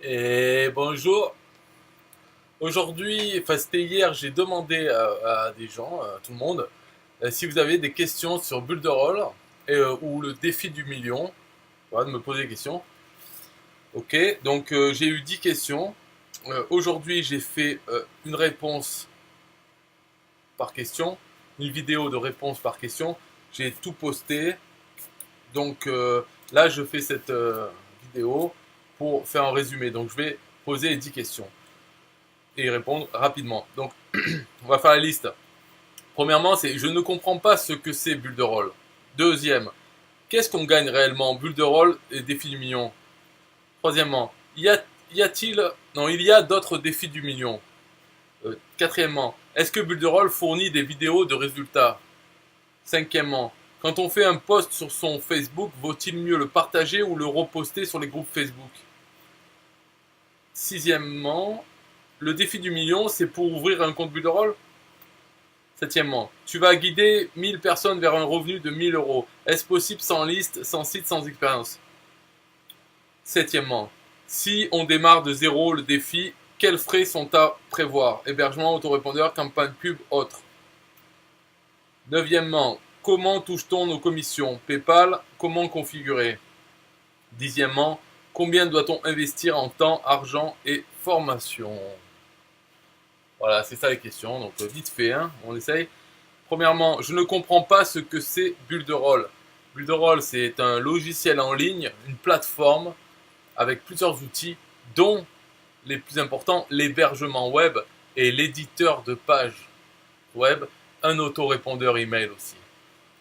Et bonjour. Aujourd'hui, enfin c'était hier, j'ai demandé à des gens, à tout le monde, si vous avez des questions sur Build ou le défi du million. Voilà, de me poser des questions. Ok, donc j'ai eu 10 questions. Aujourd'hui, j'ai fait une réponse par question, une vidéo de réponse par question. J'ai tout posté. Donc là, je fais cette vidéo pour faire un résumé. Donc je vais poser les 10 questions et y répondre rapidement. Donc on va faire la liste. Premièrement, c'est je ne comprends pas ce que c'est bulle de rôle. Deuxième, qu'est-ce qu'on gagne réellement bulle de rôle et défi du million. Troisièmement, y a-t-il non, il y a d'autres défis du million. Quatrièmement, est-ce que bulle de rôle fournit des vidéos de résultats. Cinquièmement, quand on fait un post sur son Facebook, vaut-il mieux le partager ou le reposter sur les groupes Facebook. Sixièmement, le défi du million, c'est pour ouvrir un compte bulle de rôle. Septièmement, tu vas guider 1000 personnes vers un revenu de 1000 euros. Est-ce possible sans liste, sans site, sans expérience. Septièmement, si on démarre de zéro le défi, quels frais sont à prévoir. Hébergement, autorépondeur, campagne pub, autres. Neuvièmement, comment touche-t-on nos commissions. PayPal, comment configurer. Dixièmement, combien doit-on investir en temps, argent et formation. Voilà, c'est ça les questions. Donc vite fait, hein, on essaye. Premièrement, je ne comprends pas ce que c'est Builderall. Builderall, c'est un logiciel en ligne, une plateforme avec plusieurs outils, dont les plus importants, l'hébergement web et l'éditeur de pages web, un autorépondeur email aussi.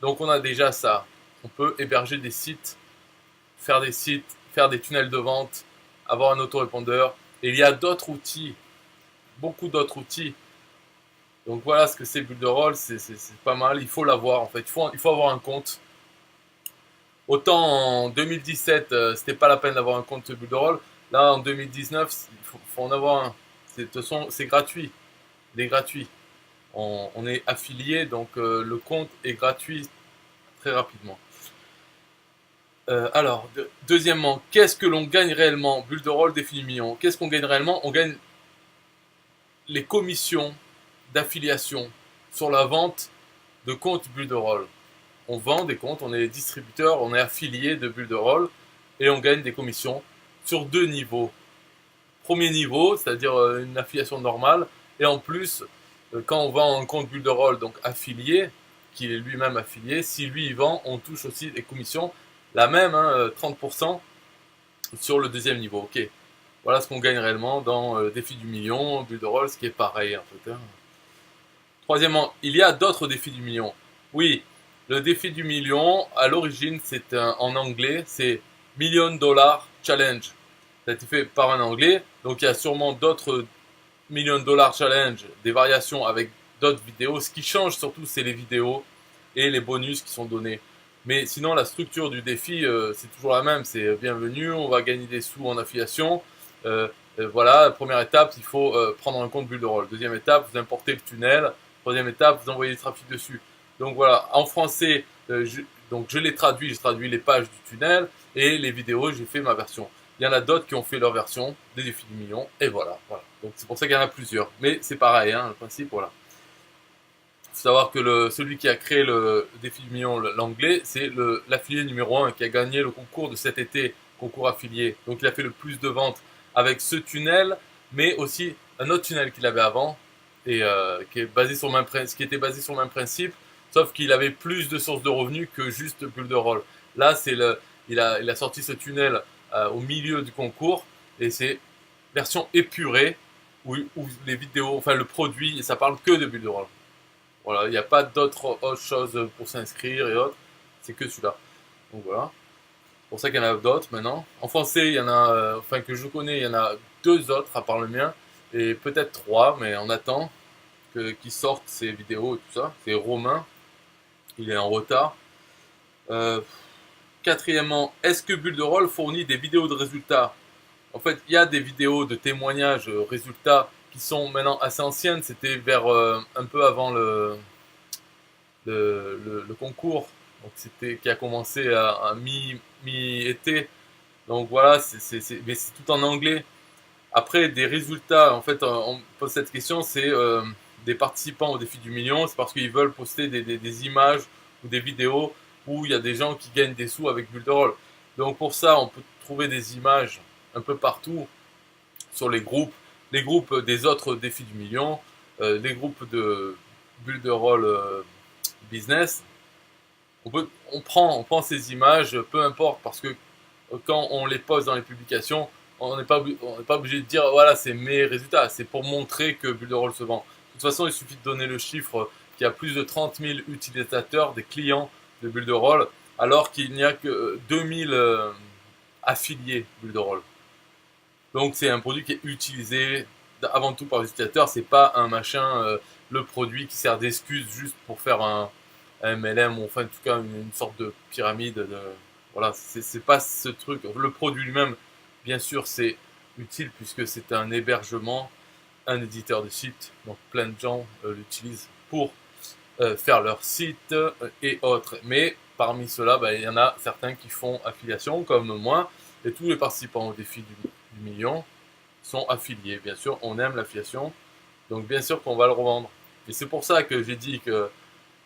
Donc on a déjà ça. On peut héberger des sites, faire des tunnels de vente, avoir un autorépondeur. Et il y a d'autres outils, beaucoup d'autres outils. Donc voilà ce que c'est Builderall, c'est pas mal, il faut l'avoir en fait, il faut avoir un compte. Autant en 2017, c'était pas la peine d'avoir un compte Builderall, là en 2019, faut en avoir un. De toute façon, c'est gratuit, il est gratuit. On est affilié, donc le compte est gratuit très rapidement. Deuxièmement, qu'est-ce que l'on gagne réellement. Builderall définit million. Qu'est-ce qu'on gagne réellement. On gagne les commissions d'affiliation sur la vente de comptes Builderall. On vend des comptes, on est distributeur, on est affilié de Builderall et on gagne des commissions sur deux niveaux. Premier niveau, c'est-à-dire une affiliation normale, et en plus, quand on vend un compte Builderall, donc affilié, qui est lui-même affilié, si lui il vend, on touche aussi des commissions, la même, hein, 30% sur le deuxième niveau. Ok, voilà ce qu'on gagne réellement dans Défi du million, Builderall, ce qui est pareil en fait. Hein. Troisièmement, il y a d'autres défis du million. Oui, le défi du million, à l'origine, c'est en anglais, c'est Million Dollar Challenge. Ça a été fait par un anglais, donc il y a sûrement d'autres Million Dollar Challenge, des variations avec d'autres vidéos. Ce qui change surtout, c'est les vidéos et les bonus qui sont donnés. Mais sinon, la structure du défi, c'est toujours la même. C'est bienvenue, on va gagner des sous en affiliation. Voilà, première étape, il faut prendre un compte bulle de rôle. Deuxième étape, vous importez le tunnel. Troisième étape, vous envoyez le trafic dessus. Donc voilà, en français, donc je l'ai traduit, j'ai traduit les pages du tunnel et les vidéos, j'ai fait ma version. Il y en a d'autres qui ont fait leur version des défis du million et voilà. Donc c'est pour ça qu'il y en a plusieurs. Mais c'est pareil, hein, le principe, voilà. Il faut savoir que celui qui a créé le défi du million, l'anglais, c'est l'affilié numéro 1 qui a gagné le concours de cet été, concours affilié. Donc il a fait le plus de ventes avec ce tunnel, mais aussi un autre tunnel qu'il avait avant, et qui était basé sur le même principe, sauf qu'il avait plus de sources de revenus que juste bulle de rôle. Là, il a sorti ce tunnel au milieu du concours, et c'est version épurée, où les vidéos, enfin le produit, ça parle que de bulle de rôle. Voilà, il n'y a pas d'autres choses pour s'inscrire et autres. C'est que celui-là. Donc voilà. C'est pour ça qu'il y en a d'autres maintenant. En français, il y en a, enfin que je connais, il y en a deux autres à part le mien. Et peut-être trois, mais on attend qu'ils sortent ces vidéos et tout ça. C'est Romain. Il est en retard. Euh, Quatrièmement, est-ce que Bulle de Rôle fournit des vidéos de résultats. En fait, il y a des vidéos de témoignages résultats qui sont maintenant assez anciennes. C'était vers un peu avant le concours, donc c'était qui a commencé à mi-été. Donc voilà, mais c'est tout en anglais. Après, des résultats, en fait, on pose cette question, c'est des participants au défi du million, c'est parce qu'ils veulent poster des images ou des vidéos où il y a des gens qui gagnent des sous avec Builderall. Donc pour ça, on peut trouver des images un peu partout sur les groupes des autres défis du million, les groupes de Builderall Business. On prend ces images, peu importe, parce que quand on les poste dans les publications, on n'est pas, obligé de dire voilà, c'est mes résultats. C'est pour montrer que Builderall se vend. De toute façon, il suffit de donner le chiffre qu'il y a plus de 30 000 utilisateurs, des clients de Builderall, alors qu'il n'y a que 2000 affiliés Builderall. Donc c'est un produit qui est utilisé avant tout par les utilisateurs. C'est pas un machin, le produit qui sert d'excuse juste pour faire un MLM ou enfin en tout cas une sorte de pyramide. Voilà, c'est pas ce truc. Le produit lui-même, bien sûr, c'est utile puisque c'est un hébergement, un éditeur de site. Donc plein de gens l'utilisent pour faire leur site et autres. Mais parmi ceux-là, il y en a certains qui font affiliation, comme moi, et tous les participants au défi du million sont affiliés. Bien sûr, on aime l'affiliation, donc bien sûr qu'on va le revendre. Et c'est pour ça que j'ai dit que,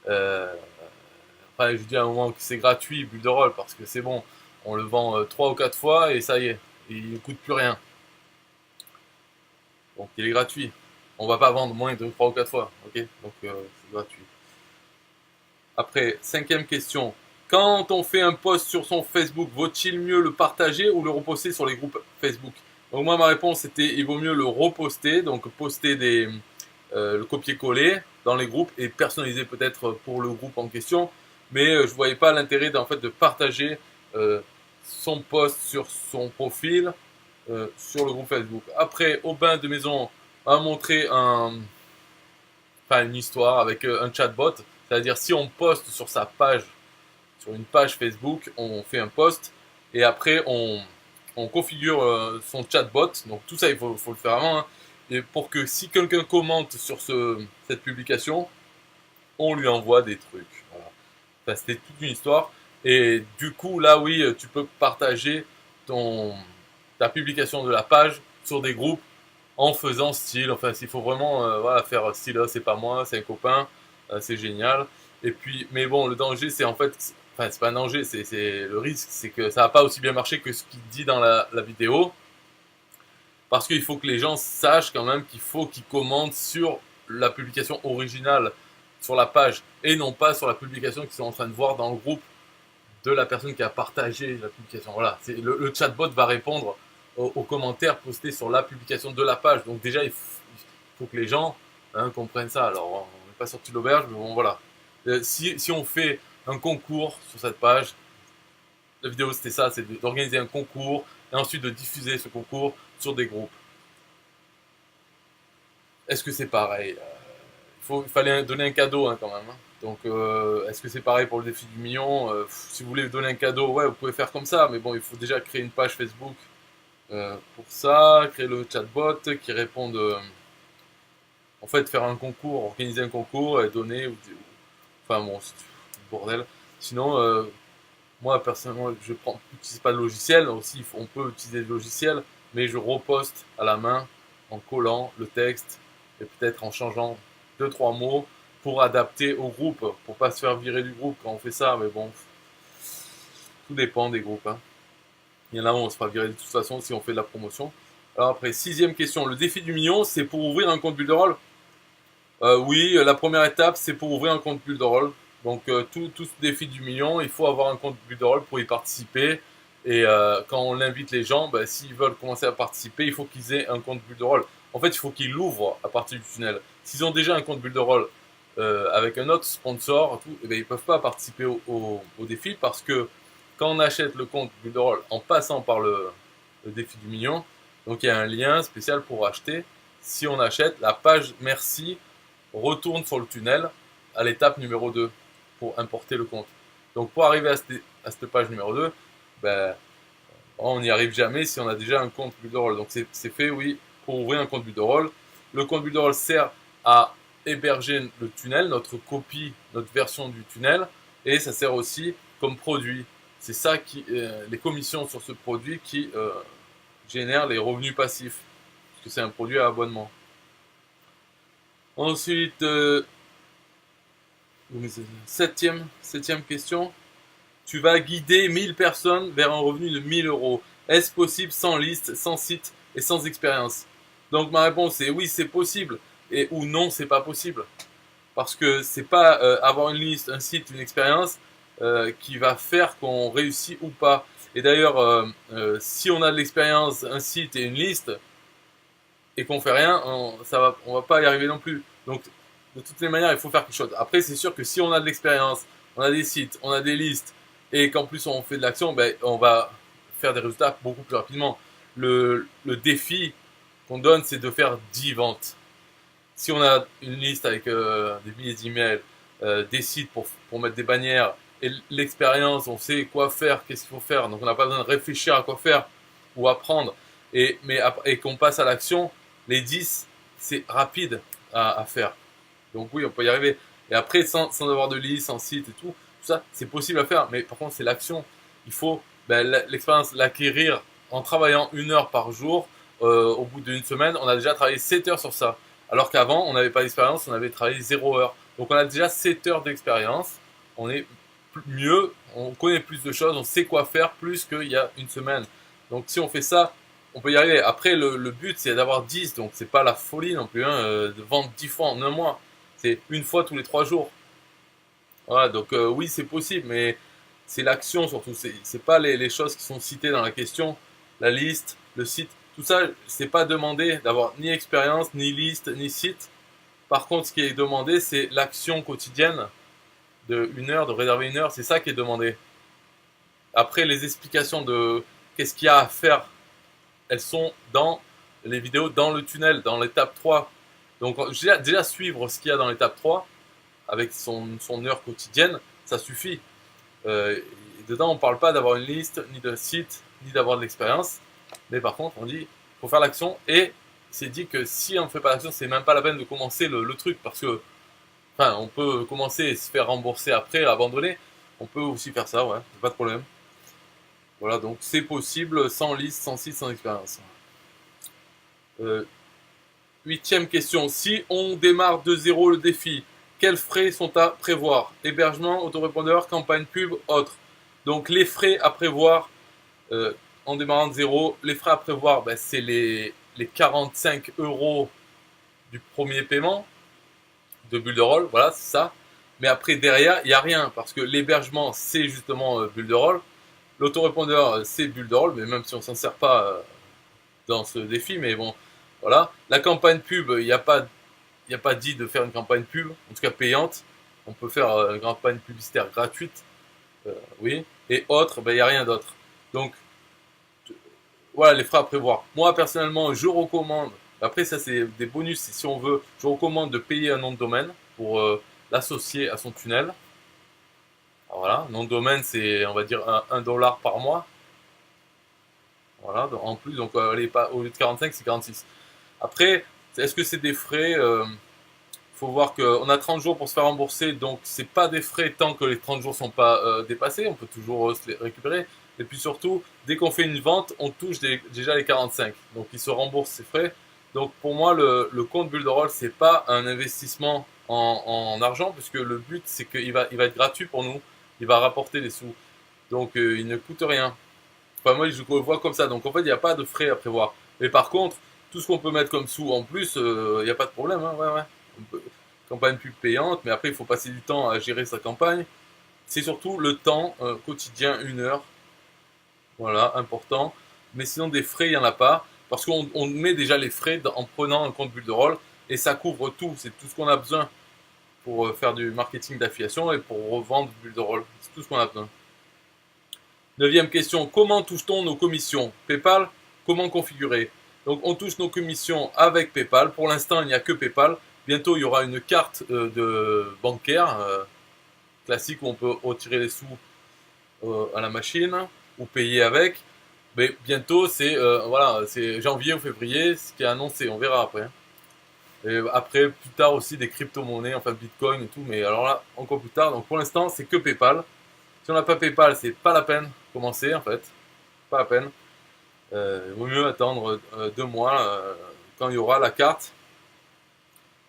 enfin, je dis à un moment que c'est gratuit, Builderall, parce que c'est bon, on le vend 3 ou 4 fois et ça y est, il ne coûte plus rien. Donc il est gratuit. On va pas vendre moins de 3 ou 4 fois, ok? Donc c'est gratuit. Après, cinquième question. Quand on fait un post sur son Facebook, vaut-il mieux le partager ou le reposter sur les groupes Facebook? Donc moi, ma réponse était, il vaut mieux le reposter, donc poster le copier-coller dans les groupes et personnaliser peut-être pour le groupe en question. Mais je ne voyais pas l'intérêt fait, de partager son post sur son profil sur le groupe Facebook. Après, Aubin de Maison a montré une histoire avec un chatbot. C'est-à-dire si on poste sur sa page, sur une page Facebook, on fait un post et après on configure son chatbot. Donc tout ça, il faut le faire avant. Hein, et pour que si quelqu'un commente sur cette publication, on lui envoie des trucs. Voilà. Enfin, c'était toute une histoire. Et du coup, là, oui, tu peux partager ta publication de la page sur des groupes en faisant style. Enfin, s'il faut vraiment voilà, faire style, c'est pas moi, c'est un copain, c'est génial. Et puis, mais bon, le danger, c'est en fait, enfin, c'est pas un danger, c'est le risque, c'est que ça va pas aussi bien marcher que ce qu'il dit dans la vidéo. Parce qu'il faut que les gens sachent quand même qu'il faut qu'ils commentent sur la publication originale, sur la page, et non pas sur la publication qu'ils sont en train de voir dans le groupe de la personne qui a partagé la publication. Voilà, le chatbot va répondre aux commentaires postés sur la publication de la page. Donc déjà, il faut que les gens comprennent ça. Alors, on n'est pas sorti de l'auberge, mais bon, voilà. Si on fait un concours sur cette page, la vidéo c'était ça, c'est d'organiser un concours et ensuite de diffuser ce concours sur des groupes. Est-ce que c'est pareil? Il fallait donner un cadeau quand même. Hein. Donc, est-ce que c'est pareil pour le défi du million? Si vous voulez donner un cadeau, ouais, vous pouvez faire comme ça, mais bon, il faut déjà créer une page Facebook pour ça, créer le chatbot qui réponde. En fait, faire un concours, organiser un concours et donner. Enfin bon, c'est du bordel. Sinon, moi personnellement, je n'utilise pas de logiciel. Aussi, on peut utiliser le logiciel, mais je reposte à la main en collant le texte et peut-être en changeant deux trois mots pour adapter au groupe, pour pas se faire virer du groupe quand on fait ça. Mais bon, tout dépend des groupes. Hein. Il y en a où on se fera virer de toute façon si on fait de la promotion. Alors après, sixième question, le défi du million, c'est pour ouvrir un compte Builderall? Oui, la première étape, c'est pour ouvrir un compte Builderall. Donc tout ce défi du million, il faut avoir un compte Builderall pour y participer. Et quand on invite les gens, s'ils veulent commencer à participer, il faut qu'ils aient un compte Builderall. En fait, il faut qu'ils l'ouvrent à partir du tunnel. S'ils ont déjà un compte Builderall avec un autre sponsor, ils ne peuvent pas participer au défi parce que quand on achète le compte Builderall en passant par le défi du million, donc il y a un lien spécial pour acheter. Si on achète, la page merci retourne sur le tunnel à l'étape numéro 2 pour importer le compte. Donc pour arriver à cette page numéro 2, on n'y arrive jamais si on a déjà un compte Builderall. Donc c'est fait, oui, pour ouvrir un compte Builderall. Le compte Builderall sert à héberger le tunnel, notre copie, notre version du tunnel, et ça sert aussi comme produit. C'est ça les commissions sur ce produit qui génèrent les revenus passifs. puisque c'est un produit à abonnement. Ensuite, septième question. Tu vas guider 1000 personnes vers un revenu de 1000 euros. Est-ce possible sans liste, sans site et sans expérience? Donc ma réponse est oui, c'est possible, et ou non, c'est pas possible. Parce que c'est pas avoir une liste, un site, une expérience qui va faire qu'on réussit ou pas. Et d'ailleurs, si on a de l'expérience, un site et une liste, et qu'on fait rien, on va pas y arriver non plus. Donc, de toutes les manières, il faut faire quelque chose. Après, c'est sûr que si on a de l'expérience, on a des sites, on a des listes, et qu'en plus on fait de l'action, ben, on va faire des résultats beaucoup plus rapidement. Le défi qu'on donne, c'est de faire 10 ventes. Si on a une liste avec des milliers d'emails, des sites pour mettre des bannières, et l'expérience, on sait quoi faire, qu'est-ce qu'il faut faire, donc on n'a pas besoin de réfléchir à quoi faire ou apprendre, et qu'on passe à l'action, les 10, c'est rapide à faire. Donc oui, on peut y arriver. Et après, sans avoir de liste, sans site et tout ça, c'est possible à faire. Mais par contre, c'est l'action. Il faut l'expérience, l'acquérir en travaillant 1 heure par jour. Au bout d'une semaine, on a déjà travaillé 7 heures sur ça. Alors qu'avant, on n'avait pas d'expérience, on avait travaillé 0 heure. Donc on a déjà 7 heures d'expérience. On est mieux, on connaît plus de choses, on sait quoi faire plus qu'il y a une semaine. Donc si on fait ça, on peut y arriver. Après, le but, c'est d'avoir 10, donc c'est pas la folie non plus, de vendre 10 fois en un mois. C'est une fois tous les 3 jours. Voilà, donc oui, c'est possible, mais c'est l'action surtout. C'est pas les choses qui sont citées dans la question, la liste, le site. Tout ça, c'est pas demandé d'avoir ni expérience, ni liste, ni site. Par contre, ce qui est demandé, c'est l'action quotidienne de 1 heure, de réserver 1 heure. C'est ça qui est demandé. Après, les explications de qu'est-ce qu'il y a à faire, elles sont dans les vidéos, dans le tunnel, dans l'étape 3. Donc déjà suivre ce qu'il y a dans l'étape 3, avec son heure quotidienne, ça suffit. Dedans, on ne parle pas d'avoir une liste, ni d'un site, ni d'avoir de l'expérience. Mais par contre, on dit qu'il faut faire l'action. Et c'est dit que si on ne fait pas l'action, c'est même pas la peine de commencer le truc. Parce que, enfin, on peut commencer et se faire rembourser après, abandonner. On peut aussi faire ça, ouais, pas de problème. Voilà, donc c'est possible sans liste, sans site, sans expérience. 8e question. Si on démarre de zéro le défi, quels frais sont à prévoir? Hébergement, autorépondeur, campagne pub, autres. Donc les frais à prévoir en démarrant de zéro, les frais à prévoir, ben, c'est les 45 euros du premier paiement de Builderall, voilà, c'est ça. Mais après, derrière, il n'y a rien, parce que l'hébergement, c'est justement Builderall. L'autorépondeur, c'est Builderall, mais même si on ne s'en sert pas dans ce défi, mais bon, voilà. La campagne pub, il n'y a pas dit de faire une campagne pub, en tout cas payante. On peut faire une campagne publicitaire gratuite, oui. Et autres, ben, il n'y a rien d'autre. Donc, voilà les frais à prévoir. Moi, personnellement, je recommande, après ça c'est des bonus si on veut, je recommande de payer un nom de domaine pour l'associer à son tunnel. Alors voilà, nom de domaine c'est, on va dire, 1 dollar par mois. Voilà, en plus, donc allez, pas, au lieu de 45, c'est 46. Après, est-ce que c'est des frais faut voir qu'on a 30 jours pour se faire rembourser, donc c'est pas des frais tant que les 30 jours sont pas dépassés, on peut toujours se les récupérer. Et puis surtout, dès qu'on fait une vente, on touche déjà les 45, donc il se rembourse ses frais. Donc pour moi, le compte Builderall, c'est pas un investissement en argent, puisque le but c'est qu'il va être gratuit pour nous, il va rapporter des sous, donc il ne coûte rien. Enfin moi je le vois comme ça, donc en fait il n'y a pas de frais à prévoir. Mais par contre, tout ce qu'on peut mettre comme sous en plus, il n'y a pas de problème, hein, ouais. Campagne pub payante, mais après il faut passer du temps à gérer sa campagne. C'est surtout le temps quotidien, 1 heure, voilà, important. Mais sinon des frais, il n'y en a pas, parce qu'on met déjà les frais en prenant un compte Builderall, et ça couvre tout, c'est tout ce qu'on a besoin pour faire du marketing d'affiliation et pour revendre Builderall, c'est tout ce qu'on a besoin. 9e question, comment touche-t-on nos commissions? PayPal, comment configurer? Donc on touche nos commissions avec PayPal, pour l'instant il n'y a que PayPal. Bientôt, il y aura une carte de bancaire classique où on peut retirer les sous à la machine ou payer avec. Mais bientôt, c'est voilà, c'est janvier ou février, ce qui est annoncé. On verra après. Et après, plus tard aussi des crypto-monnaies, enfin Bitcoin et tout. Mais alors là, encore plus tard. Donc pour l'instant, c'est que PayPal. Si on n'a pas PayPal, c'est pas la peine de commencer en fait. Pas la peine. Il vaut mieux attendre 2 mois. quand il y aura la carte.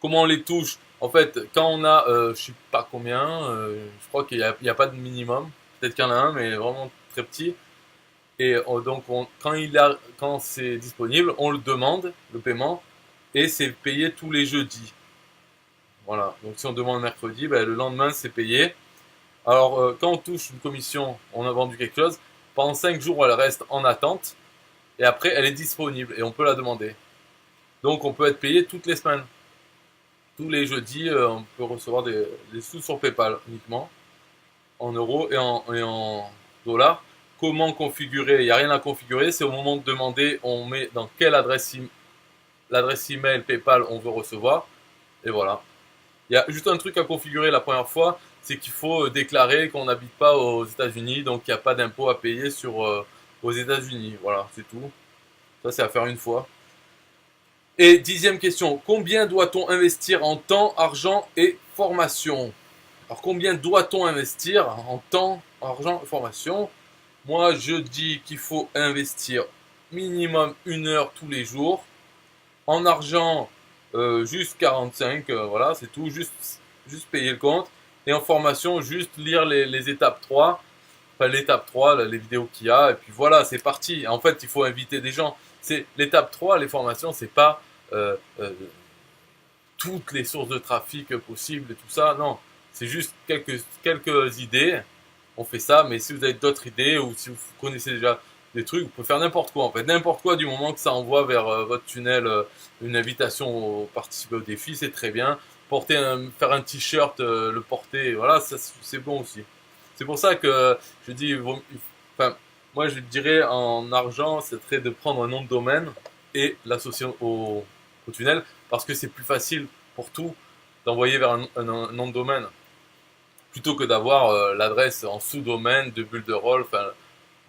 Comment on les touche? En fait, quand on a, je sais pas combien, je crois qu'il y a pas de minimum. Peut-être qu'il y en a un, mais vraiment très petit. Et donc, quand c'est disponible, on le demande, le paiement, et c'est payé tous les jeudis. Voilà. Donc, si on demande mercredi, ben, le lendemain, c'est payé. Alors, quand on touche une commission, on a vendu quelque chose, pendant 5 jours, elle reste en attente, et après, elle est disponible, et on peut la demander. Donc, on peut être payé toutes les semaines. Tous les jeudis, on peut recevoir des sous sur PayPal uniquement, en euros et en dollars. Comment configurer? Il n'y a rien à configurer, c'est au moment de demander, on met dans quelle l'adresse email PayPal on veut recevoir, et voilà. Il y a juste un truc à configurer la première fois, c'est qu'il faut déclarer qu'on n'habite pas aux États-Unis, donc il n'y a pas d'impôt à payer aux États-Unis. Voilà, c'est tout. Ça, c'est à faire une fois. Et 10e question, combien doit-on investir en temps, argent et formation? Alors, combien doit-on investir en temps, argent et formation? Moi, je dis qu'il faut investir minimum 1 heure tous les jours. En argent, juste 45, voilà, c'est tout, juste payer le compte. Et en formation, juste lire les étapes 3, enfin l'étape 3, les vidéos qu'il y a, et puis voilà, c'est parti. En fait, il faut inviter des gens. C'est l'étape 3, les formations, c'est pas euh, euh, toutes les sources de trafic possibles et tout ça, non. C'est juste quelques idées, on fait ça, mais si vous avez d'autres idées, ou si vous connaissez déjà des trucs, vous pouvez faire n'importe quoi en fait. N'importe quoi du moment que ça envoie vers votre tunnel une invitation à participer au défi, c'est très bien. Faire un t-shirt, le porter, voilà, ça c'est bon aussi. C'est pour ça que je dis, enfin, moi je dirais en argent, c'est très de prendre un nom de domaine et l'associer au tunnel, parce que c'est plus facile pour tout d'envoyer vers un nom de domaine plutôt que d'avoir l'adresse en sous-domaine de bulle de rôle, enfin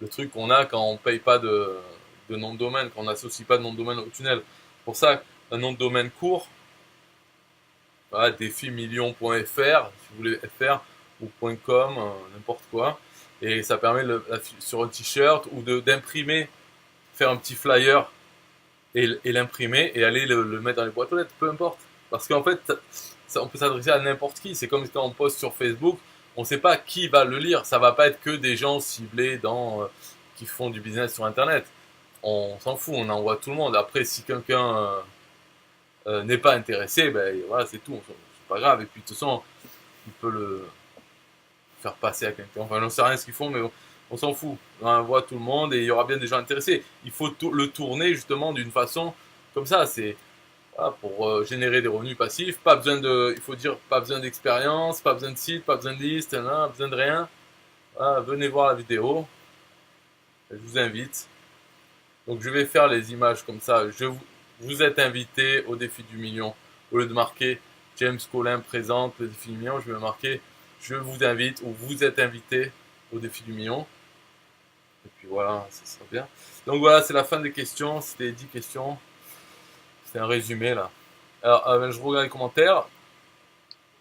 le truc qu'on a quand on paye pas de nom de domaine, quand on n'associe pas de nom de domaine au tunnel. Pour ça, un nom de domaine court, voilà, défi-million.fr, si vous voulez fr, ou .com, n'importe quoi, et ça permet sur un t-shirt ou d'imprimer, faire un petit flyer et l'imprimer et aller le mettre dans les boîtes aux lettres, peu importe. Parce qu'en fait, on peut s'adresser à n'importe qui. C'est comme quand on poste sur Facebook, on ne sait pas qui va le lire. Ça va pas être que des gens ciblés qui font du business sur Internet. On s'en fout, on envoie tout le monde. Après, si quelqu'un n'est pas intéressé, ben voilà, c'est tout. C'est pas grave. Et puis de toute façon, il peut le faire passer à quelqu'un. Enfin, j'en sais rien ce qu'ils font, mais on s'en fout. On envoie tout le monde et il y aura bien des gens intéressés. Il faut le tourner justement d'une façon comme ça. C'est voilà, pour générer des revenus passifs. Pas besoin il faut dire, pas besoin d'expérience, pas besoin de site, pas besoin de liste, pas besoin de rien. Voilà, venez voir la vidéo. Je vous invite. Donc je vais faire les images comme ça. Vous êtes invité au défi du million. Au lieu de marquer James Collin présente le défi du million, je vais marquer je vous invite ou vous êtes invité au défi du million. Et puis voilà, ça sera bien. Donc voilà, c'est la fin des questions. C'était 10 questions. C'est un résumé là. Alors, je regarde les commentaires.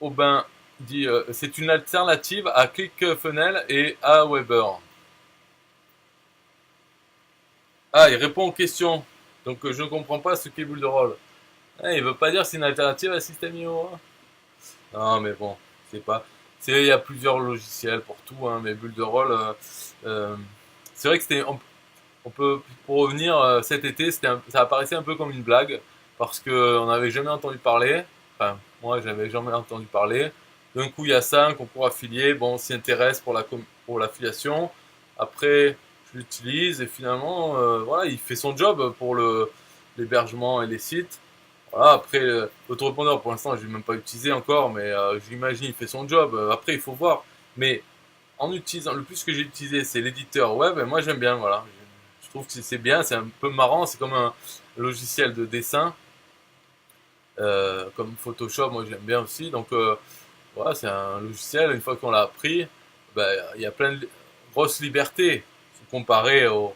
Aubin dit c'est une alternative à ClickFunnels et à Weber. Ah, il répond aux questions. Donc je ne comprends pas ce qu'est bulle de rôle. Ah, il veut pas dire c'est une alternative à System.io. Hein. Non, mais bon, c'est pas. Il y a plusieurs logiciels pour tout, hein, mais bulle de rôle. C'est vrai que on peut, pour revenir, cet été, ça apparaissait un peu comme une blague, parce qu'on n'avait jamais entendu parler, enfin, moi, j'avais jamais entendu parler. D'un coup, il y a ça, un concours affilié, bon, on s'y intéresse pour l'affiliation. Après, je l'utilise, et finalement, voilà, il fait son job pour l'hébergement et les sites. Voilà, après, l'autorépondeur, pour l'instant, je l'ai même pas utilisé encore, mais j'imagine il fait son job. Après, il faut voir. Mais en utilisant, le plus que j'ai utilisé, c'est l'éditeur web, et moi, j'aime bien, voilà. Je trouve que c'est bien, c'est un peu marrant, c'est comme un logiciel de dessin, comme Photoshop, moi, j'aime bien aussi. Donc, voilà, c'est un logiciel, une fois qu'on l'a appris, ben, il y a plein de grosses libertés, comparé au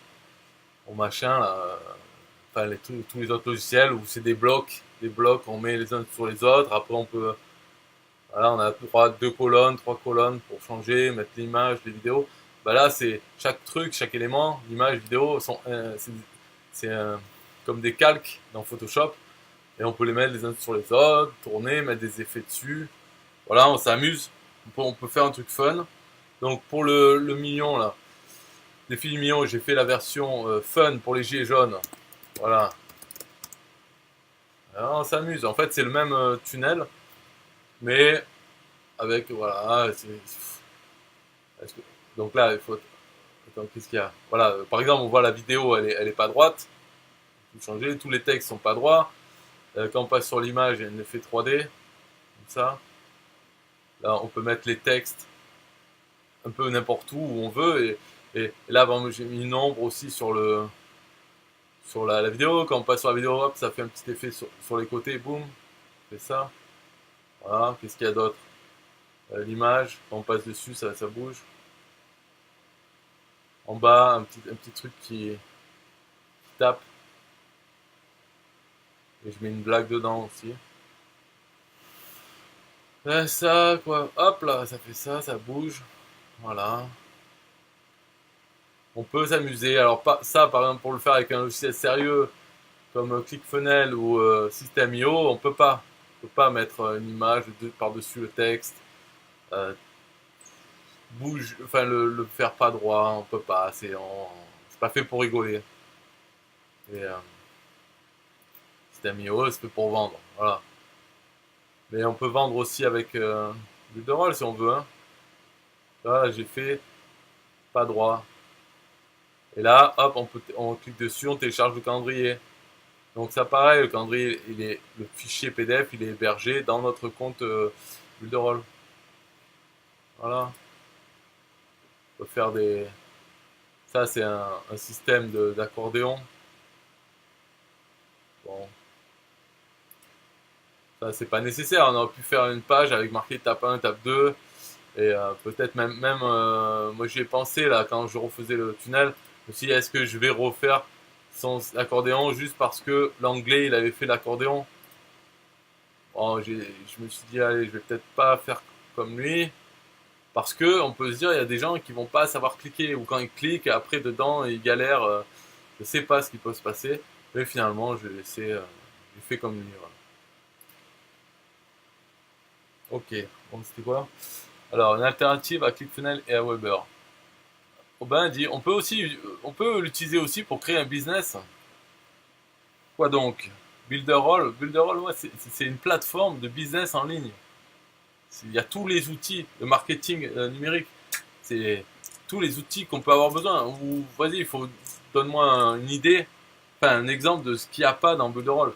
machin, là, enfin, tous les autres logiciels où c'est des blocs, on met les uns sur les autres. Après, voilà, on a droit à 2 colonnes, 3 colonnes pour changer, mettre l'image, les vidéos. Bah là, c'est chaque truc, chaque élément, l'image, vidéo, c'est comme des calques dans Photoshop. Et on peut les mettre les uns sur les autres, tourner, mettre des effets dessus. Voilà, on s'amuse. On peut faire un truc fun. Donc pour le mignon là, les fils mignons, j'ai fait la version fun pour les gilets jaunes. Voilà. Alors, on s'amuse. En fait, c'est le même tunnel, mais avec voilà. Donc là, il faut. Attends, qu'est-ce qu'il y a? Voilà. Par exemple, on voit la vidéo, elle est pas droite. Tout changer. Tous les textes sont pas droits. Quand on passe sur l'image, il y a un effet 3D, comme ça. Là, on peut mettre les textes un peu n'importe où on veut. Et là, j'ai mis une ombre aussi sur la vidéo. Quand on passe sur la vidéo, hop, ça fait un petit effet sur les côtés, boum, fait ça. Voilà, qu'est-ce qu'il y a d'autre? L'image, quand on passe dessus, ça bouge. En bas, un petit truc qui tape. Et je mets une blague dedans aussi. Ça, quoi, hop là, ça fait ça, ça bouge. Voilà. On peut s'amuser. Alors, ça, par exemple, pour le faire avec un logiciel sérieux, comme ClickFunnels ou System.io, on peut pas. On peut pas mettre une image par-dessus le texte. Euh, Bouge, enfin le faire pas droit, on peut pas. C'est pas fait pour rigoler. Et System.io, c'est fait pour vendre. Voilà. Mais on peut vendre aussi avec Builderall si on veut. Hein. Là, j'ai fait pas droit. Et là, hop, on clique dessus, on télécharge le calendrier. Donc ça pareil, le calendrier, le fichier PDF, il est hébergé dans notre compte Builderall. Voilà. On peut faire des. Ça, c'est un système d'accordéon. Bon. Ça, c'est pas nécessaire. On aurait pu faire une page avec marqué tape 1, tape 2. Et peut-être même moi j'y ai pensé là quand je refaisais le tunnel. Je me suis dit, est-ce que je vais refaire son accordéon juste parce que l'anglais il avait fait l'accordéon. Bon, je me suis dit, allez, je vais peut-être pas faire comme lui. Parce que on peut se dire, il y a des gens qui vont pas savoir cliquer. Ou quand ils cliquent, après dedans, ils galèrent. Je sais pas ce qui peut se passer. Mais finalement, je vais laisser. J'ai fait comme lui. Voilà. Ok, donc c'était quoi? Alors, une alternative à ClickFunnels et à Weber. Aubin dit, on peut l'utiliser aussi pour créer un business. Quoi donc? Builderall, Builderall, ouais, c'est une plateforme de business en ligne. Il y a tous les outils de marketing numérique. C'est tous les outils qu'on peut avoir besoin. Ou vas-y, donne-moi une idée, enfin un exemple de ce qu'il n'y a pas dans Builderall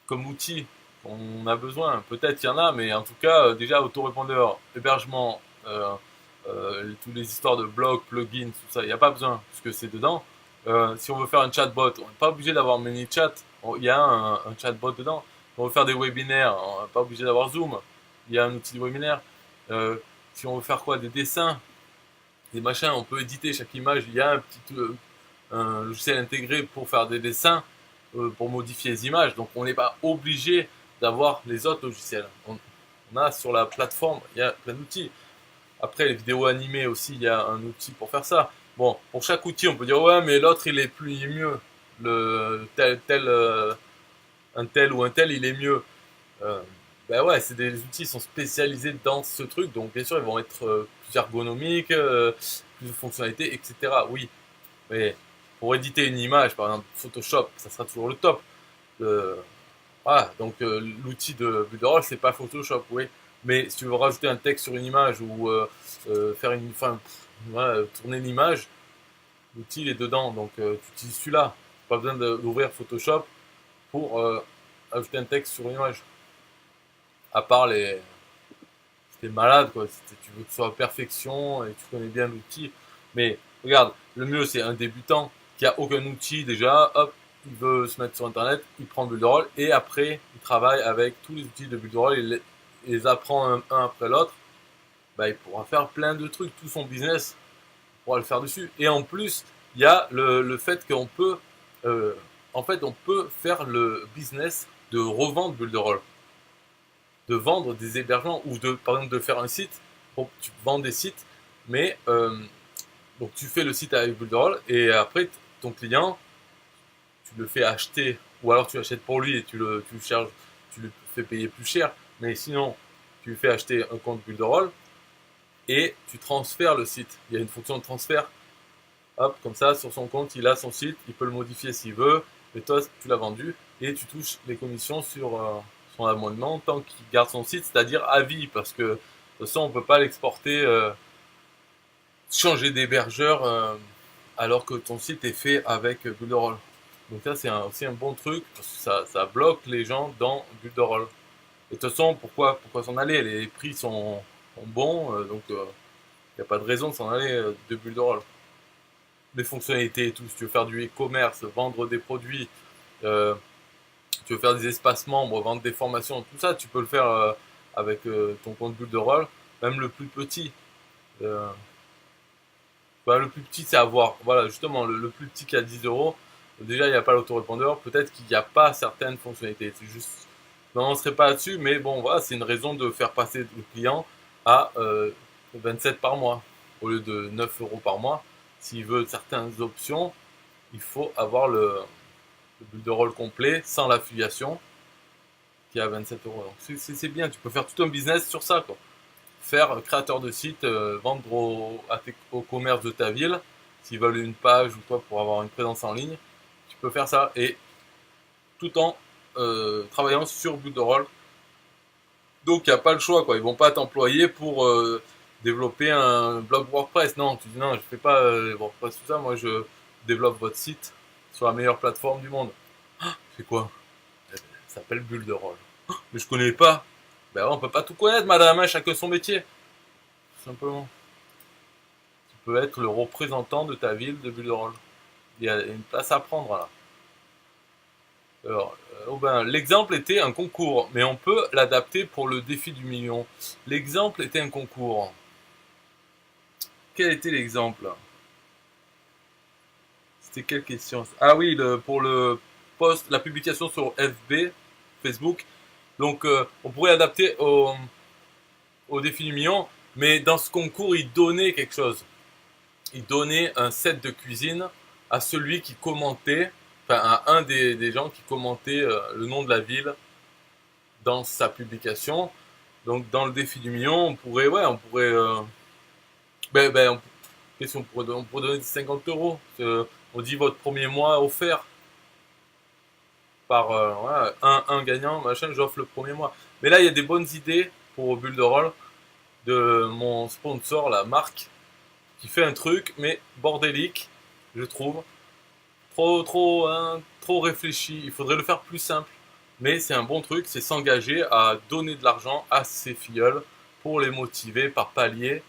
comme outil qu'on a besoin. Peut-être qu'il y en a, mais en tout cas, déjà autorépondeur, hébergement, toutes les histoires de blogs, plugins, tout ça, il n'y a pas besoin, puisque c'est dedans. Si on veut faire un chatbot, on n'est pas obligé d'avoir ManyChat, il y a un chatbot dedans. Si on veut faire des webinaires, on n'est pas obligé d'avoir Zoom, il y a un outil de webinaire. Si on veut faire quoi? Des dessins, des machins, on peut éditer chaque image, il y a un logiciel intégré pour faire des dessins, pour modifier les images. Donc on n'est pas obligé d'avoir les autres logiciels. On a sur la plateforme, il y a plein d'outils. Après, les vidéos animées aussi, il y a un outil pour faire ça. Bon, pour chaque outil, on peut dire ouais, mais l'autre il est mieux. Un tel ou un tel, il est mieux. Ben ouais, c'est des outils qui sont spécialisés dans ce truc, donc bien sûr, ils vont être plus ergonomiques, plus de fonctionnalités, etc. Oui, mais pour éditer une image, par exemple Photoshop, ça sera toujours le top. Euh, voilà, donc l'outil de Builderall, c'est pas Photoshop, oui. Mais si tu veux rajouter un texte sur une image ou faire voilà, tourner l'image, l'outil il est dedans, donc tu utilises celui-là. Pas besoin d'ouvrir Photoshop pour ajouter un texte sur une image. À part les, si t'es malade, quoi. Si tu veux que ce soit à perfection et tu connais bien l'outil. Mais regarde, le mieux c'est un débutant qui a aucun outil déjà, hop, il veut se mettre sur internet, il prend Builderall et après il travaille avec tous les outils de Builderall, il les apprend un après l'autre. Bah, il pourra faire plein de trucs, tout son business il pourra le faire dessus. Et en plus, il y a le fait qu'on peut, en fait, on peut faire le business de revendre Builderall, de vendre des hébergements ou par exemple, de faire un site. Bon, tu vends des sites, mais donc tu fais le site avec Builderall et après ton client, tu le fais acheter ou alors tu achètes pour lui et tu le charges, tu lui fais payer plus cher, mais sinon tu lui fais acheter un compte Builderall et tu transfères le site. Il y a une fonction de transfert. Hop, comme ça, sur son compte, il a son site, il peut le modifier s'il veut, et toi, tu l'as vendu, et tu touches les commissions sur son abonnement tant qu'il garde son site, c'est-à-dire à vie, parce que de toute façon, on ne peut pas l'exporter, changer d'hébergeur alors que ton site est fait avec Builderall. Donc ça, c'est aussi un bon truc, parce que ça bloque les gens dans Builderall. Et de toute façon, pourquoi s'en aller? Les prix sont bons, donc il n'y a pas de raison de s'en aller de Builderall. Les fonctionnalités et tout, si tu veux faire du e-commerce, vendre des produits, tu veux faire des espaces membres, vendre des formations, tout ça, tu peux le faire avec ton compte Builderall, même le plus petit. Euh, le plus petit, c'est à voir. Voilà, justement, le plus petit qui a 10 euros, déjà, il n'y a pas l'autorépondeur, peut-être qu'il n'y a pas certaines fonctionnalités. C'est juste, non, on ne serait pas là-dessus, mais bon, voilà, c'est une raison de faire passer le client à 27 par mois, au lieu de 9 euros par mois. S'il veut certaines options, il faut avoir le Builderall complet sans l'affiliation qui est à 27 euros. Donc c'est bien, tu peux faire tout un business sur ça, quoi. Faire créateur de site, vendre au commerce de ta ville, s'ils veulent une page ou quoi pour avoir une présence en ligne, tu peux faire ça et tout en travaillant sur Builderall. Donc il n'y a pas le choix, quoi. Ils vont pas t'employer pour développer un blog WordPress. Non, tu dis non, je fais pas WordPress tout ça. Moi, je développe votre site sur la meilleure plateforme du monde. C'est quoi? Ça s'appelle Builderall. Mais je connais pas. Ben on peut pas tout connaître, madame. Hein, chacun son métier. Tout simplement. Tu peux être le représentant de ta ville de Builderall. Il y a une place à prendre là. Alors, l'exemple était un concours, mais on peut l'adapter pour le défi du million. L'exemple était un concours. Quel était l'exemple? C'était quelle question? Ah oui, pour le post, la publication sur FB, Facebook. Donc, on pourrait l'adapter au défi du million, mais dans ce concours, il donnait quelque chose. Il donnait un set de cuisine à celui qui commentait, enfin à un des gens qui commentait le nom de la ville dans sa publication. Donc dans le défi du million, qu'est-ce qu'on pourrait donner? On pourrait donner 50 euros. On dit votre premier mois offert par voilà, un gagnant, machin, j'offre le premier mois. Mais là, il y a des bonnes idées pour Builderall de mon sponsor, la marque, qui fait un truc, mais bordélique, je trouve. Trop réfléchi. Il faudrait le faire plus simple. Mais c'est un bon truc, c'est s'engager à donner de l'argent à ses filleuls pour les motiver par palier,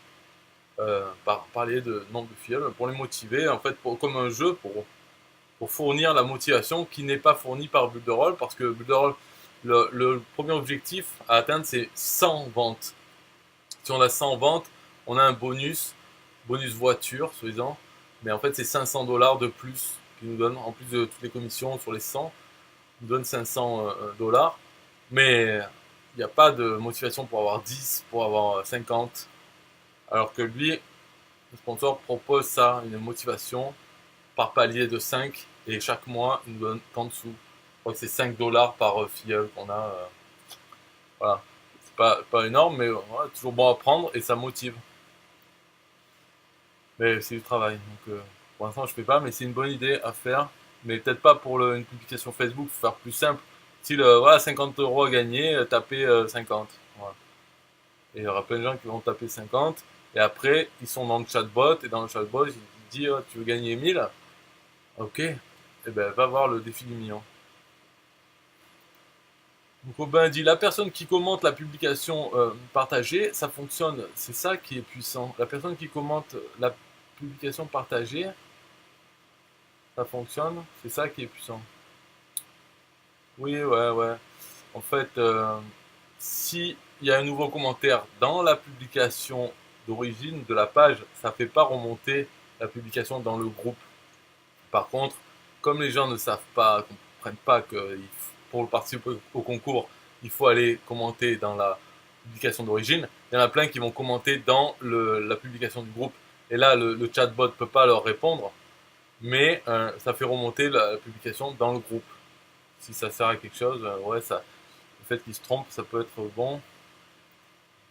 par palier de nombre de filleuls, pour les motiver en fait comme un jeu pour fournir la motivation qui n'est pas fournie par Builderall parce que Builderall, le premier objectif à atteindre c'est 100 ventes. Si on a 100 ventes, on a un bonus voiture, soi-disant, mais en fait c'est 500 dollars de plus qui nous donne, en plus de toutes les commissions sur les 100, nous donne 500 dollars, mais il n'y a pas de motivation pour avoir 10, pour avoir 50, alors que lui, le sponsor propose ça, une motivation par palier de 5, et chaque mois il nous donne tant de sous. Je crois que c'est 5 dollars par filleul qu'on a. Voilà. C'est pas énorme, mais voilà, toujours bon à prendre et ça motive. Mais c'est du travail. Donc pour l'instant, je fais pas, mais c'est une bonne idée à faire. Mais peut-être pas pour une publication Facebook, faut faire plus simple. Si voilà, 50 euros à gagner, tapez 50. Voilà. Et il y aura plein de gens qui vont taper 50. Et après, ils sont dans le chatbot. Et dans le chatbot, il dit tu veux gagner 1000? Ok. Et ben, va voir le défi du million. Donc Aubin dit la personne qui commente la publication partagée, ça fonctionne. C'est ça qui est puissant. La personne qui commente la publication partagée, ça fonctionne. C'est ça qui est puissant. Oui, ouais. En fait, si il y a un nouveau commentaire dans la publication d'origine de la page, ça ne fait pas remonter la publication dans le groupe. Par contre, comme les gens ne savent pas, ne comprennent pas que pour participer au concours, il faut aller commenter dans la publication d'origine, il y en a plein qui vont commenter dans la publication du groupe. Et là, le chatbot ne peut pas leur répondre, mais ça fait remonter la publication dans le groupe. Si ça sert à quelque chose, ouais, ça, le fait qu'ils se trompent, ça peut être bon.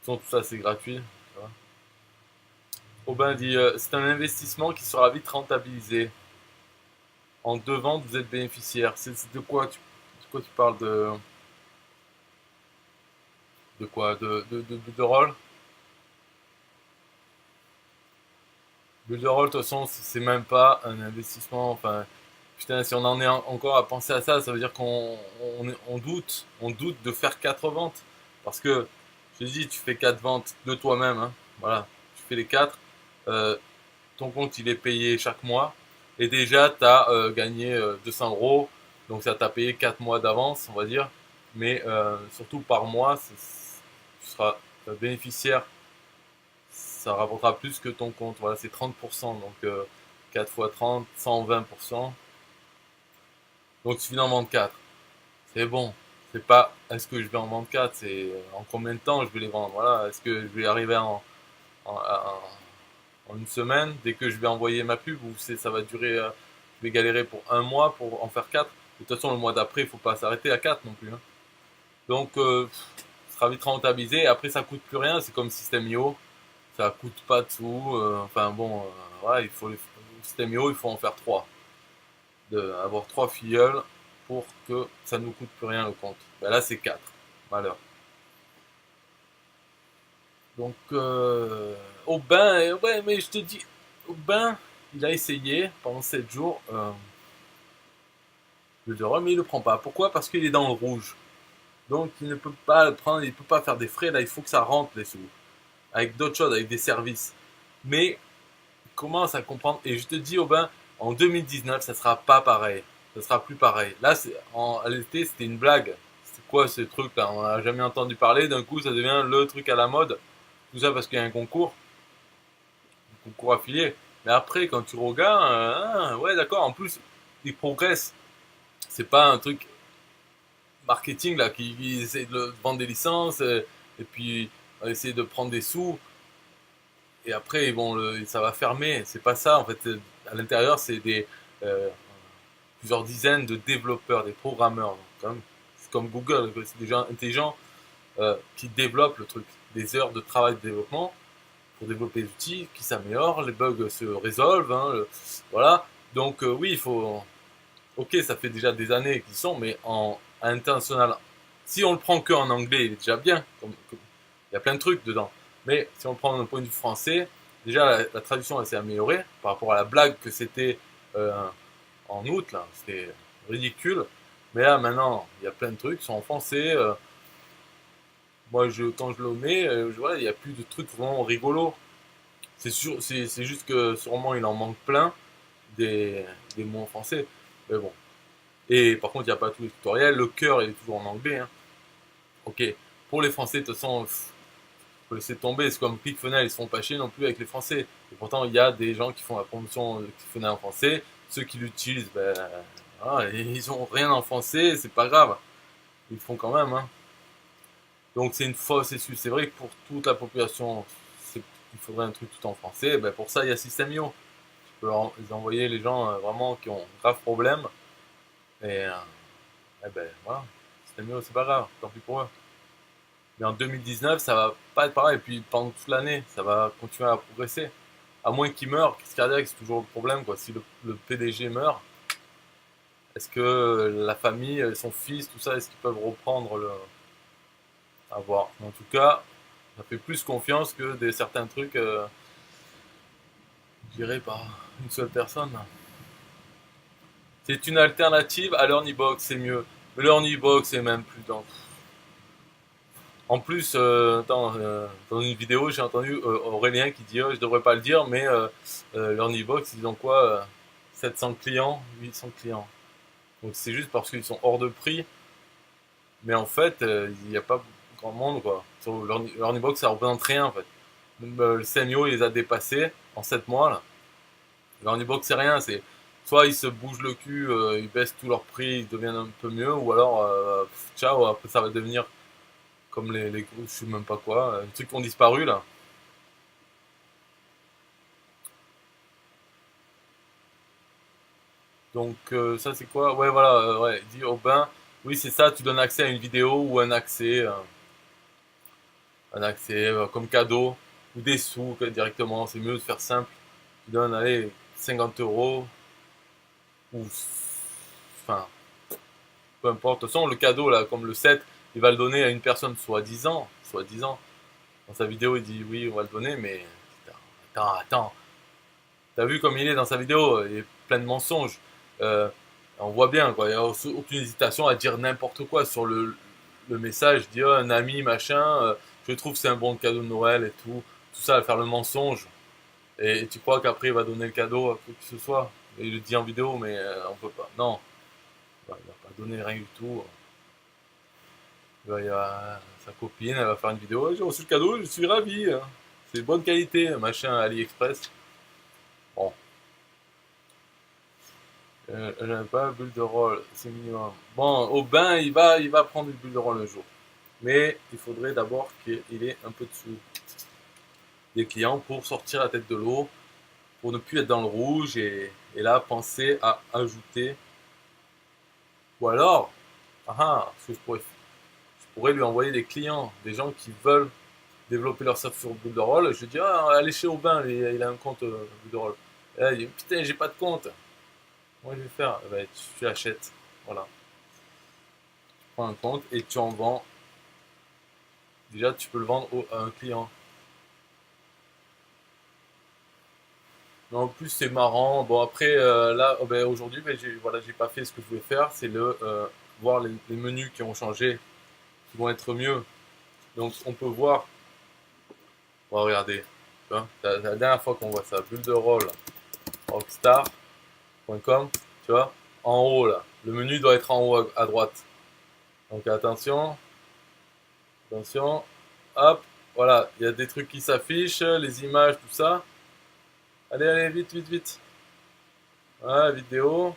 Sinon, tout ça, c'est gratuit. Tu vois. Aubin dit c'est un investissement qui sera vite rentabilisé. En deux ventes, vous êtes bénéficiaire. C'est de quoi tu parles de quoi de rôle. Build roll, de toute façon, c'est même pas un investissement. Enfin, putain, si on en est encore à penser à ça, ça veut dire on doute de faire 4 ventes. Parce que, je te dis, tu fais 4 ventes de toi-même, hein. Voilà, tu fais les 4. Euh, Ton compte, il est payé chaque mois. Et déjà, tu as gagné 200 euros. Donc, ça t'a payé 4 mois d'avance, on va dire. Mais surtout par mois, tu seras bénéficiaire, ça rapportera plus que ton compte. Voilà, c'est 30%. Donc 4 fois 30, 120%. Donc il suffit d'en vendre 4. C'est bon. C'est pas est-ce que je vais en vendre 4, c'est en combien de temps je vais les vendre. Voilà, est-ce que je vais arriver en, en une semaine dès que je vais envoyer ma pub ou ça va durer, je vais galérer pour un mois pour en faire 4. De toute façon, le mois d'après, il faut pas s'arrêter à 4 non plus, hein. Donc, ça sera vite rentabilisé. Après, ça coûte plus rien. C'est comme System.io. Ça coûte pas de sous. Enfin bon, voilà, il faut le système IO, il faut en faire 3. Avoir 3 filleuls pour que ça ne nous coûte plus rien le compte. Ben là, c'est 4. Malheur. Donc, Aubin, ouais, mais je te dis, Aubin, il a essayé pendant 7 jours. Le dire, mais il le prend pas. Pourquoi? Parce qu'il est dans le rouge. Donc, il ne peut pas le prendre, il peut pas faire des frais. Là, il faut que ça rentre les sous. Avec d'autres choses, avec des services. Mais commence à comprendre. Et je te dis, Aubin, en 2019, ça sera pas pareil. Ça sera plus pareil. Là, à l'été, c'était une blague. C'est quoi ce truc-là? On n'a jamais entendu parler. D'un coup, ça devient le truc à la mode. Tout ça parce qu'il y a un concours affilié. Mais après, quand tu regardes, ouais, d'accord. En plus, ils progressent. C'est pas un truc marketing là qui essaie de vendre des licences et puis essayer de prendre des sous et après bon ça va fermer. C'est pas ça en fait. À l'intérieur, c'est des plusieurs dizaines de développeurs, des programmeurs. C'est comme Google, c'est des gens intelligents qui développent le truc. Des heures de travail de développement pour développer des outils qui s'améliorent, les bugs se résolvent. Hein, voilà. Donc oui, il faut. Ok, ça fait déjà des années qu'ils sont, mais à international, si on le prend que en anglais, il est déjà bien. Il y a plein de trucs dedans. Mais si on le prend d'un point de vue français, déjà la traduction elle s'est améliorée par rapport à la blague que c'était euh, en août, là, c'était ridicule. Mais là, maintenant, il y a plein de trucs qui sont en français. Moi, quand je le mets, voilà, il n'y a plus de trucs vraiment rigolos. C'est juste que sûrement il en manque plein des mots en français. Mais bon. Et par contre, il n'y a pas tous les tutoriels. Le cœur, il est toujours en anglais, hein. Ok. Pour les Français, de toute façon, faut laisser tomber. C'est comme ClickFunnels, ils se font pas chier non plus avec les Français. Et pourtant, il y a des gens qui font la promotion de ClickFunnels en français. Ceux qui l'utilisent, ben, voilà, ils ont rien en français, c'est pas grave. Ils le font quand même, hein. Donc c'est une fausse excuse. C'est vrai que pour toute la population, il faudrait un truc tout en français. Ben, pour ça, il y a System.io. Tu peux les envoyer les gens vraiment qui ont un grave problème. Et ben voilà, System.io, c'est pas grave, tant pis pour eux. Mais en 2019, ça va pas être pareil. Et puis pendant toute l'année, ça va continuer à progresser. À moins qu'il meure, crise cardiaque, c'est toujours le problème, quoi. Si le PDG meurt, est-ce que la famille, son fils, tout ça, est-ce qu'ils peuvent reprendre le. À voir. En tout cas, ça fait plus confiance que certains trucs gérés par une seule personne. C'est une alternative à l'Ornibox, c'est mieux. Mais l'Ornibox, c'est même plus dans. En plus, dans une vidéo, j'ai entendu Aurélien qui dit je devrais pas le dire, mais l'Ornibox, ils ont quoi 700 clients, 800 clients. Donc c'est juste parce qu'ils sont hors de prix, mais en fait, il n'y a pas grand monde quoi. Sur l'Ornibox, ça représente rien en fait. Même, le Senio, il les a dépassés en 7 mois là. L'Ornibox, c'est rien, c'est soit ils se bougent le cul, ils baissent tout leur prix, ils deviennent un peu mieux, ou alors ciao, après ça va devenir comme les groupes, je sais même pas quoi, les trucs qui ont disparu là. Donc ça c'est quoi? Ouais voilà, ouais, dit Aubin, Oui, c'est ça, tu donnes accès à une vidéo ou un accès comme cadeau ou des sous directement. C'est mieux de faire simple. Tu donnes, allez, 50 euros ou enfin, peu importe. De toute façon, le cadeau, là, comme le set, il va le donner à une personne soi-disant. Dans sa vidéo, il dit oui, on va le donner, mais attends. T'as vu comme il est dans sa vidéo, il est plein de mensonges. Euh, on voit bien, quoi. Il n'y a aucune hésitation à dire n'importe quoi sur le message. Dire un ami, machin, je trouve que c'est un bon cadeau de Noël et tout. Tout ça, à faire le mensonge. Et tu crois qu'après, il va donner le cadeau à qui que ce soit. Il le dit en vidéo, mais on peut pas. Non, il va pas donner rien du tout. Il va, sa copine, elle va faire une vidéo. Ouais, j'ai reçu le cadeau, je suis ravi, hein. C'est de bonne qualité, machin, AliExpress. Bon, j'aime pas bulle de rôle, c'est minimum. Bon, au bain, il va prendre une bulle de rôle un jour. Mais il faudrait d'abord qu'il ait un peu de sous des clients pour sortir la tête de l'eau, pour ne plus être dans le rouge et là penser à ajouter. Ou alors, ce que je pourrais lui envoyer des clients, des gens qui veulent développer leur surf sur bulle de rôle. Je dis, allez chez Aubin, il a un compte bulle de rôle. Et là, il dit, putain, j'ai pas de compte. Moi, je vais faire, eh ben, tu l'achètes. Voilà. Tu prends un compte et tu en vends. Déjà, tu peux le vendre à un client. Mais en plus, c'est marrant. Bon, après, là, ben, aujourd'hui, ben, j'ai pas fait ce que je voulais faire. C'est voir les menus qui ont changé, qui vont être mieux. Donc, on peut voir. On va regarder. Tu vois, la dernière fois qu'on voit ça, bulle de rôle, rockstar.com, tu vois, en haut là. Le menu doit être en haut à droite. Donc, attention, hop, voilà, il y a des trucs qui s'affichent, les images, tout ça. Allez, vite. Voilà, vidéo.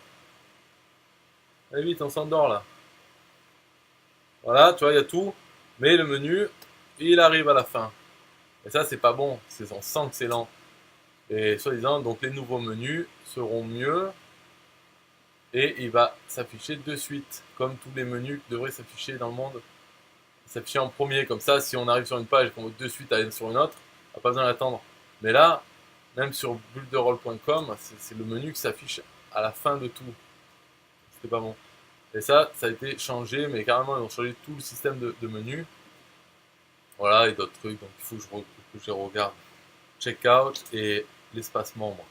Allez, vite, on s'endort là. Voilà, tu vois, il y a tout. Mais le menu, il arrive à la fin. Et ça, c'est pas bon. On sent que c'est lent. Et soi-disant, donc les nouveaux menus seront mieux. Et il va s'afficher de suite. Comme tous les menus qui devraient s'afficher dans le monde. S'afficher en premier. Comme ça, si on arrive sur une page et qu'on veut de suite aller sur une autre, on n'a pas besoin d'attendre. Mais là, même sur bullderroll.com, c'est le menu qui s'affiche à la fin de tout. C'était pas bon. Et ça a été changé, mais carrément, ils ont changé tout le système de menus. Voilà, et d'autres trucs, donc il faut que je regarde. Checkout et l'espace membre.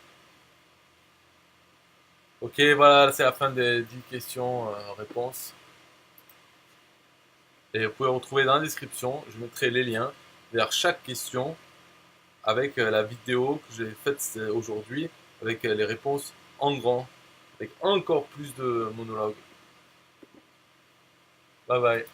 Ok, voilà, c'est la fin des 10 questions-réponses. Et vous pouvez retrouver dans la description, je mettrai les liens vers chaque question avec la vidéo que j'ai faite aujourd'hui, avec les réponses en grand, avec encore plus de monologues. Bye bye.